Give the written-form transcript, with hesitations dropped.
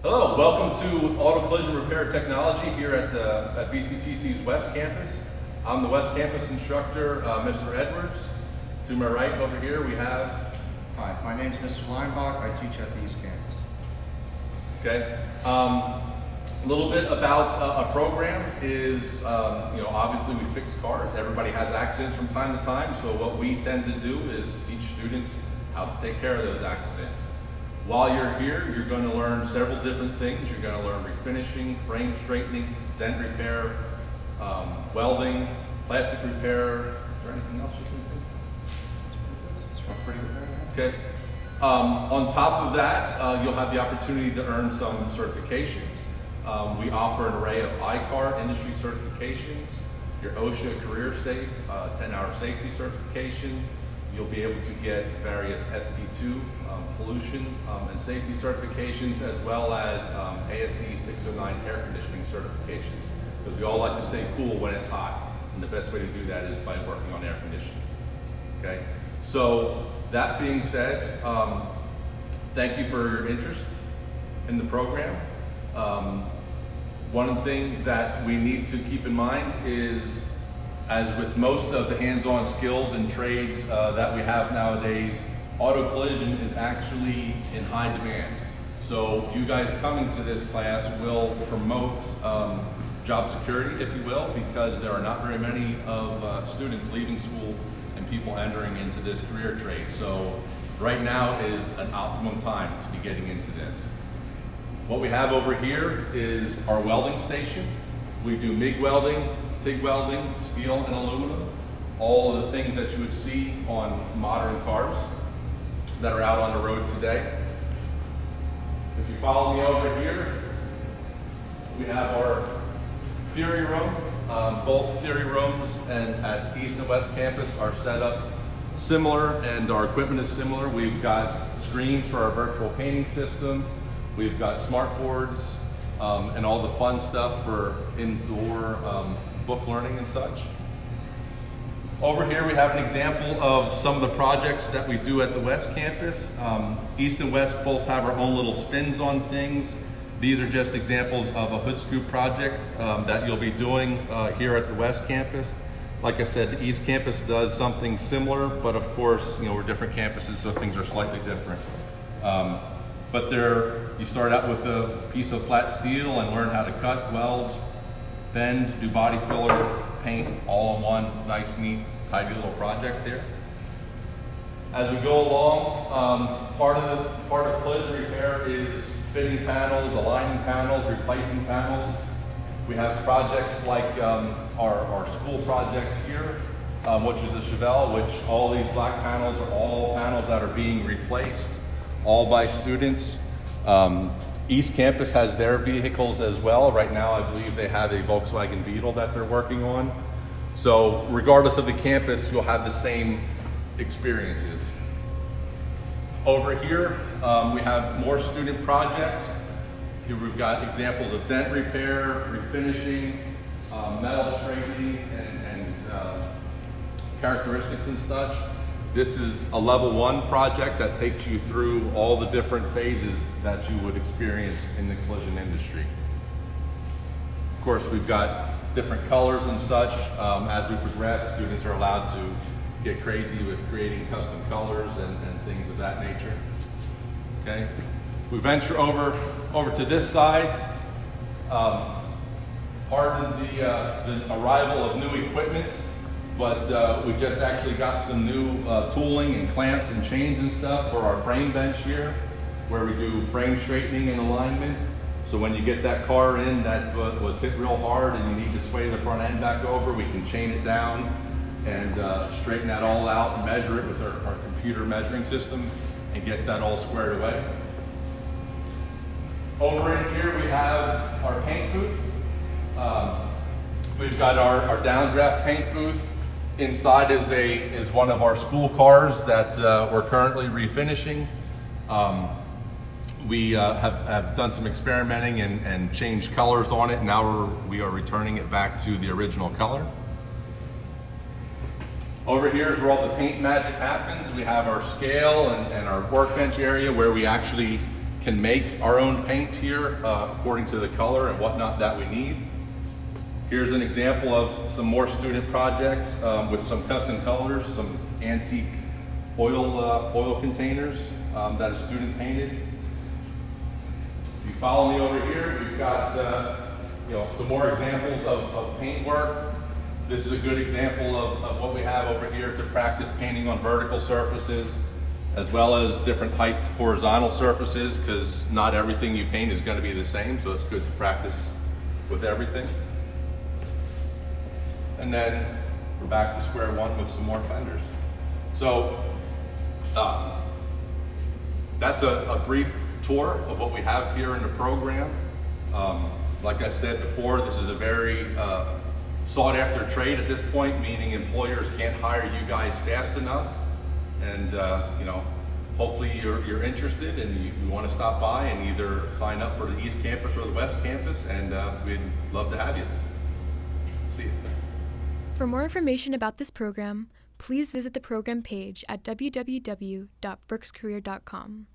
Hello, welcome to Auto Collision Repair Technology here at BCTC's West Campus. I'm the West Campus instructor, Mr. Edwards. To my right over here we have... Hi, my name is Mr. Leinbach. I teach at the East Campus. Okay. A little bit about a program is, obviously we fix cars. Everybody has accidents from time to time, so what we tend to do is teach students how to take care of those accidents. While you're here, you're going to learn several different things. You're going to learn refinishing, frame straightening, dent repair, welding, plastic repair. Is there anything else you can think? That's pretty good. Okay. On top of that, you'll have the opportunity to earn some certifications. We offer an array of ICAR industry certifications, your OSHA Career Safe, 10-hour safety certification. You'll be able to get various SB2 pollution and safety certifications, as well as ASC 609 air conditioning certifications, because we all like to stay cool when it's hot, and the best way to do that is by working on air conditioning. Okay, so that being said, thank you for your interest in the program. One thing that we need to keep in mind is, as with most of the hands-on skills and trades that we have nowadays, auto collision is actually in high demand. So you guys coming to this class will promote job security, if you will, because there are not very many of students leaving school and people entering into this career trade. So right now is an optimum time to be getting into this. What we have over here is our welding station. We do MIG welding, TIG welding, steel and aluminum, all of the things that you would see on modern cars that are out on the road today. If you follow me over here, we have our theory room. Both theory rooms and at East and West Campus are set up similar, and our equipment is similar. We've got screens for our virtual painting system. We've got smart boards and all the fun stuff for indoor book learning and such. Over here we have an example of some of the projects that we do at the West Campus. East and West both have our own little spins on things. These are just examples of a hood scoop project that you'll be doing here at the West Campus. Like I said, the East Campus does something similar, but of course, we're different campuses, so things are slightly different. But you start out with a piece of flat steel and learn how to cut, weld, bend, do body filler, paint, all in one nice, neat, tidy little project there. As we go along, part of collision repair is fitting panels, aligning panels, replacing panels. We have projects like our school project here, which is a Chevelle, which all these black panels are all panels that are being replaced, all by students. East Campus has their vehicles as well. Right now, I believe they have a Volkswagen Beetle that they're working on. So regardless of the campus, you'll have the same experiences. Over here, we have more student projects. Here we've got examples of dent repair, refinishing, metal straightening, and characteristics and such. This is a level 1 project that takes you through all the different phases that you would experience in the collision industry. Of course, we've got different colors and such. As we progress, students are allowed to get crazy with creating custom colors and things of that nature. Okay, we venture over to this side. Pardon the arrival of new equipment, but we just actually got some new tooling and clamps and chains and stuff for our frame bench here, where we do frame straightening and alignment. So when you get that car in that was hit real hard and you need to sway the front end back over, we can chain it down and straighten that all out and measure it with our computer measuring system and get that all squared away. Over in here we have our paint booth. We've got our downdraft paint booth. Inside is one of our school cars that we're currently refinishing. We have done some experimenting and changed colors on it. Now we are returning it back to the original color. Over here is where all the paint magic happens. We have our scale and our workbench area where we actually can make our own paint here according to the color and whatnot that we need. Here's an example of some more student projects with some custom colors, some antique oil containers that a student painted. If you follow me over here, we've got some more examples of paint work. This is a good example of what we have over here to practice painting on vertical surfaces, as well as different height horizontal surfaces, because not everything you paint is going to be the same, so it's good to practice with everything. And then we're back to square one with some more fenders. So that's a brief tour of what we have here in the program. Like I said before, this is a very sought after trade at this point, meaning employers can't hire you guys fast enough. And hopefully you're interested and you want to stop by and either sign up for the East Campus or the West Campus, and we'd love to have you. See you. For more information about this program, please visit the program page at www.brookscareer.com.